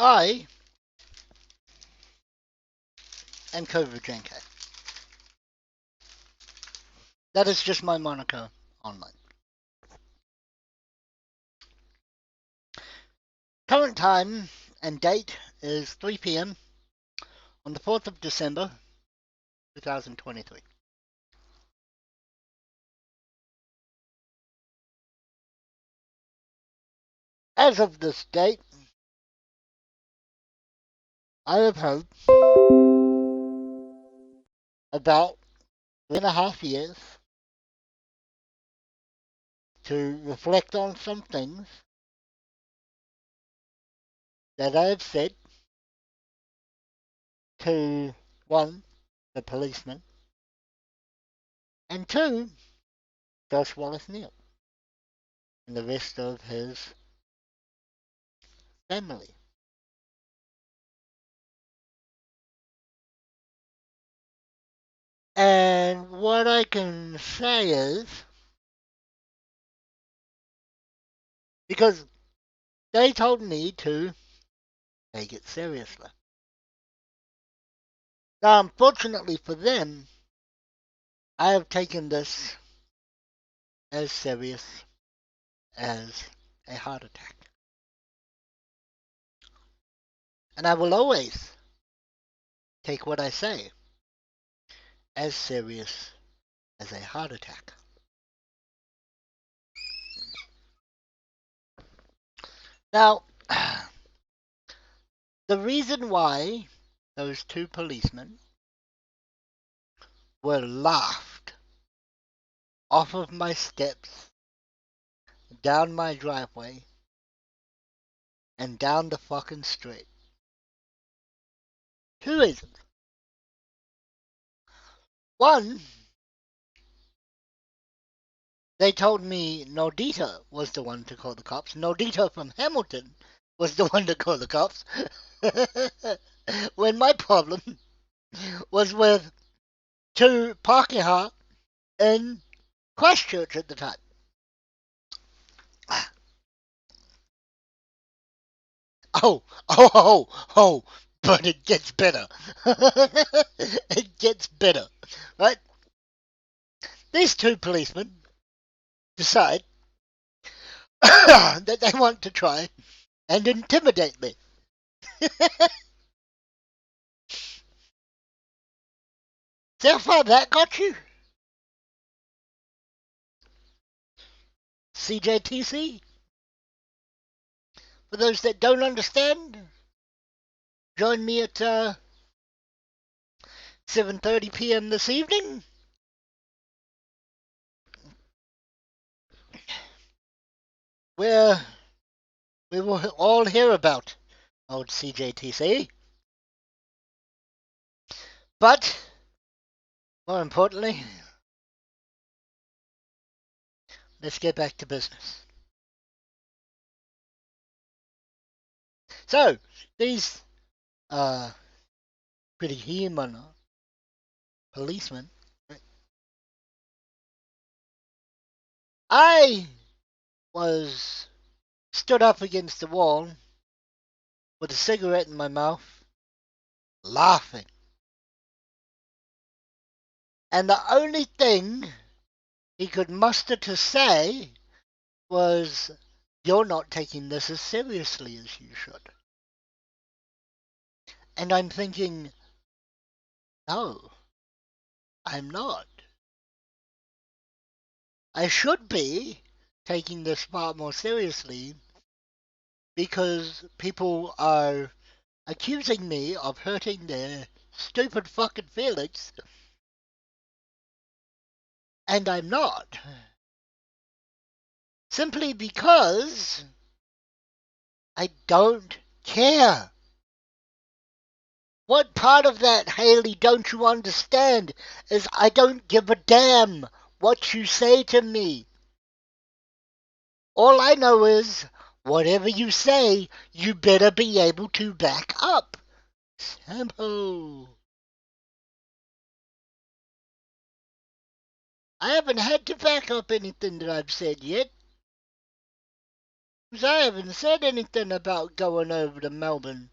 I am KovuJenkai. That is just my moniker online. Current time and date is 3 p.m. on the 4th of December, 2023. As of this date, I have had about 3.5 years to reflect on some things that I have said to, one, the policeman, and two, Josh Wallace Neal and the rest of his family. And what I can say is, because they told me to take it seriously. Now, unfortunately for them, I have taken this as serious as a heart attack. And I will always take what I say as serious as a heart attack. Now, the reason why those two policemen were laughed off of my steps, down my driveway, and down the fucking street. Two reasons. One, they told me Nordita was the one to call the cops. Nordita from Hamilton was the one to call the cops. When my problem was with two parking lot in Christchurch at the time. Oh, but it gets better. It gets better, right? These two policemen decide that they want to try and intimidate me. See how far that got you? CJTC? For those that don't understand, join me at 7:30 p.m. this evening. Where we will all hear about old CJTC. But, more importantly, let's get back to business. So, these pretty human policemen, I was stood up against the wall with a cigarette in my mouth, laughing. And the only thing he could muster to say was, "You're not taking this as seriously as you should." And I'm thinking, no, I'm not. I should be taking this far more seriously because people are accusing me of hurting their stupid fucking feelings, and I'm not. Simply because I don't care. What part of that, Haley, don't you understand is I don't give a damn what you say to me. All I know is, whatever you say, you better be able to back up. Simple. I haven't had to back up anything that I've said yet. 'Cause I haven't said anything about going over to Melbourne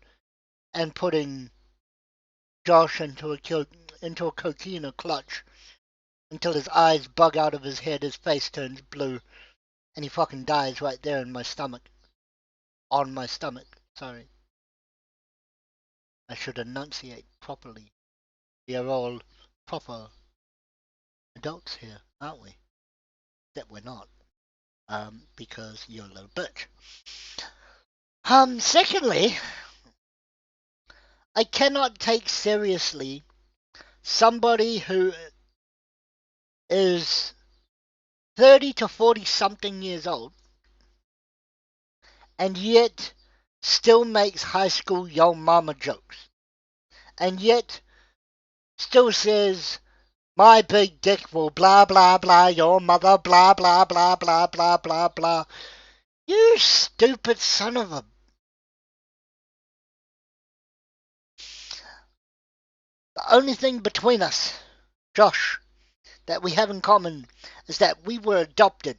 and putting Josh into a coquina clutch until his eyes bug out of his head, his face turns blue, and he fucking dies right there in my stomach. On my stomach, sorry. I should enunciate properly. We are all proper adults here, aren't we? That we're not. Because you're a little bitch. Secondly, I cannot take seriously somebody who is 30 to 40 something years old and yet still makes high school yo mama jokes and yet still says my big dick will blah blah blah your mother blah blah blah blah blah blah blah. You stupid son of a... The only thing between us, Josh, that we have in common is that we were adopted.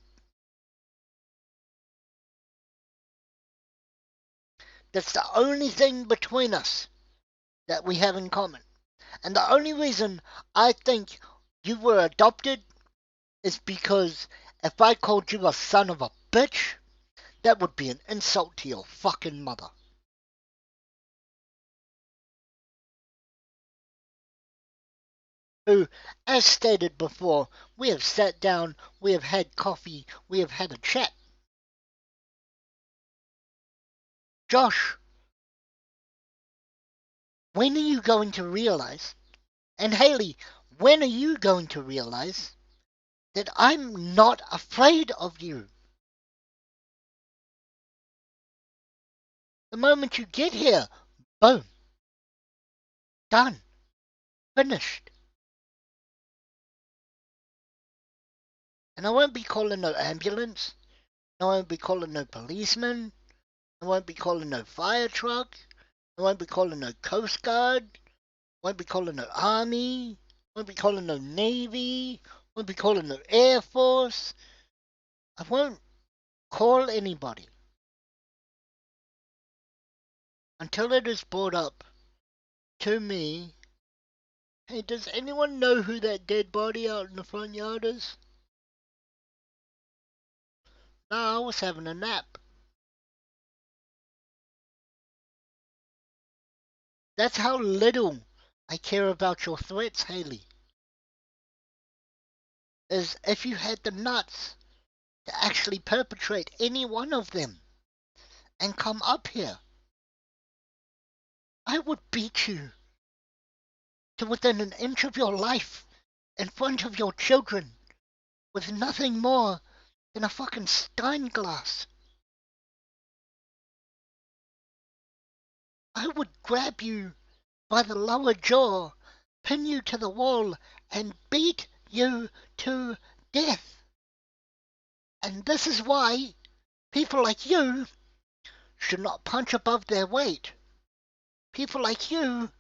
That's the only thing between us that we have in common. And the only reason I think you were adopted is because if I called you a son of a bitch, that would be an insult to your fucking mother. Who, as stated before, we have sat down, we have had coffee, we have had a chat. Josh, when are you going to realize, and Haley, when are you going to realize that I'm not afraid of you? The moment you get here, boom, done, finished. And I won't be calling no ambulance, I won't be calling no policeman, I won't be calling no fire truck, I won't be calling no Coast Guard, I won't be calling no Army, I won't be calling no Navy, I won't be calling no Air Force. I won't call anybody until it is brought up to me. Hey, does anyone know who that dead body out in the front yard is? No, I was having a nap. That's how little I care about your threats, Haley. Is if you had the nuts to actually perpetrate any one of them and come up here, I would beat you to within an inch of your life in front of your children with nothing more than a fucking stein glass. I would grab you by the lower jaw, pin you to the wall, and beat you to death. And this is why people like you should not punch above their weight. People like you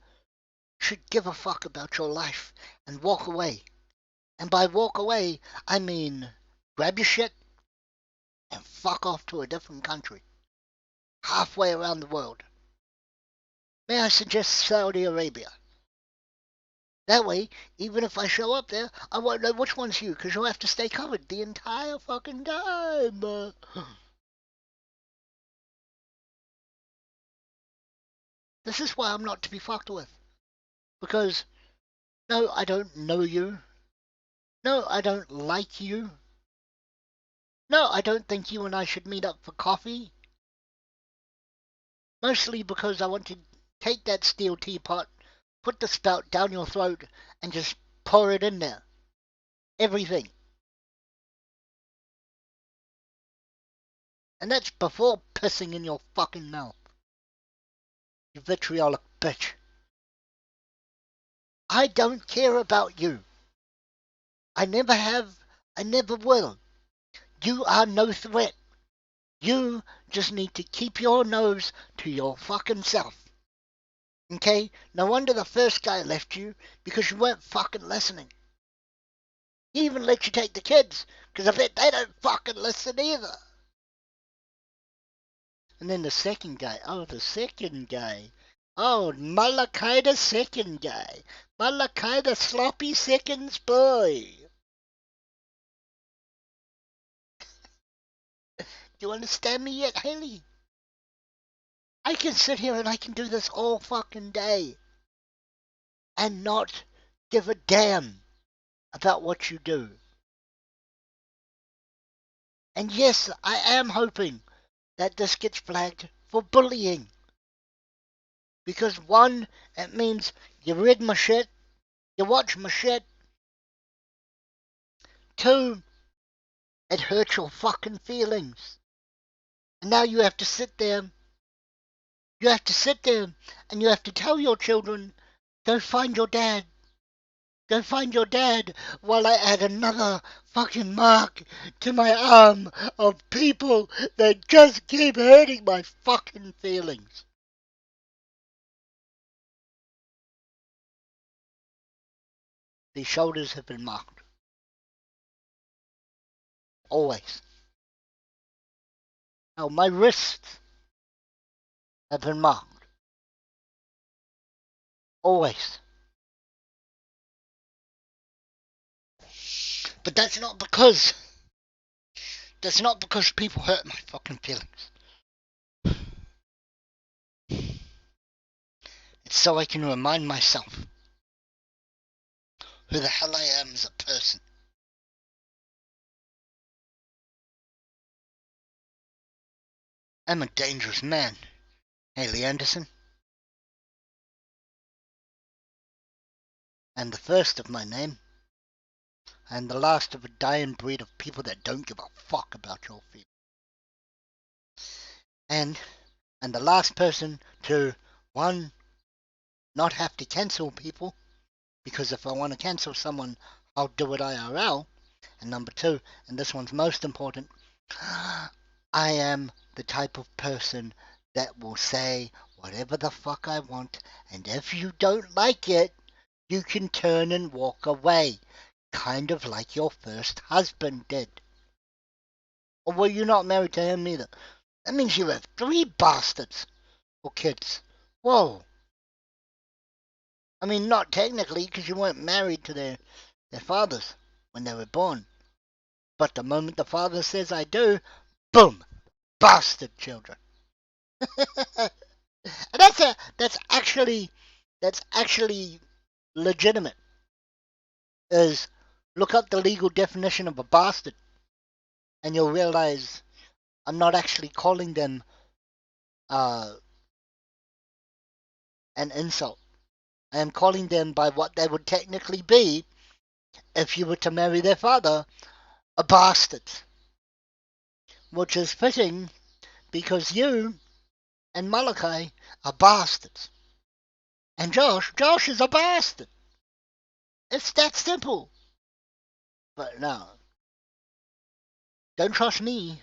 should give a fuck about your life and walk away. And by walk away, I mean grab your shit and fuck off to a different country. Halfway around the world. May I suggest Saudi Arabia? That way, even if I show up there, I won't know which one's you, because you'll have to stay covered the entire fucking time. This is why I'm not to be fucked with. Because, no, I don't know you. No, I don't like you. No, I don't think you and I should meet up for coffee. Mostly because I want to take that steel teapot, put the spout down your throat, and just pour it in there. Everything. And that's before pissing in your fucking mouth. You vitriolic bitch. I don't care about you. I never have, I never will. You are no threat. You just need to keep your nose to your fucking self. Okay? No wonder the first guy left you, because you weren't fucking listening. He even let you take the kids, because I bet they don't fucking listen either. And then the second guy. Oh, the second guy. Oh, Malachi the second guy. Malachi the sloppy seconds boy. Do you understand me yet, Haley? I can sit here and I can do this all fucking day and not give a damn about what you do. And yes, I am hoping that this gets flagged for bullying. Because one, it means you read my shit, you watch my shit. Two, it hurts your fucking feelings. And now you have to sit there. You have to sit there and you have to tell your children, go find your dad. Go find your dad while I add another fucking mark to my arm of people that just keep hurting my fucking feelings. These shoulders have been marked. Always. Oh, my wrists have been marked. Always. But that's not because people hurt my fucking feelings. It's so I can remind myself who the hell I am as a person. I'm a dangerous man, Haley Anderson. And the first of my name, and the last of a dying breed of people that don't give a fuck about your feelings. And the last person to, one, not have to cancel people, because if I want to cancel someone, I'll do it IRL. And number two, and this one's most important, I am the type of person that will say whatever the fuck I want, and if you don't like it, you can turn and walk away, kind of like your first husband did. Or were you not married to him either? That means you have 3 bastards or kids. Whoa. I mean, not technically, because you weren't married to their fathers when they were born. But the moment the father says I do, boom, bastard children. And that's actually legitimate. Is look up the legal definition of a bastard, and you'll realize I'm not actually calling them an insult. I am calling them by what they would technically be if you were to marry their father, a bastard. Which is fitting because you and Malachi are bastards. And Josh is a bastard. It's that simple. But no, don't trust me.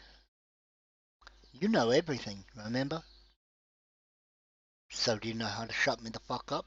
You know everything, remember? So do you know how to shut me the fuck up?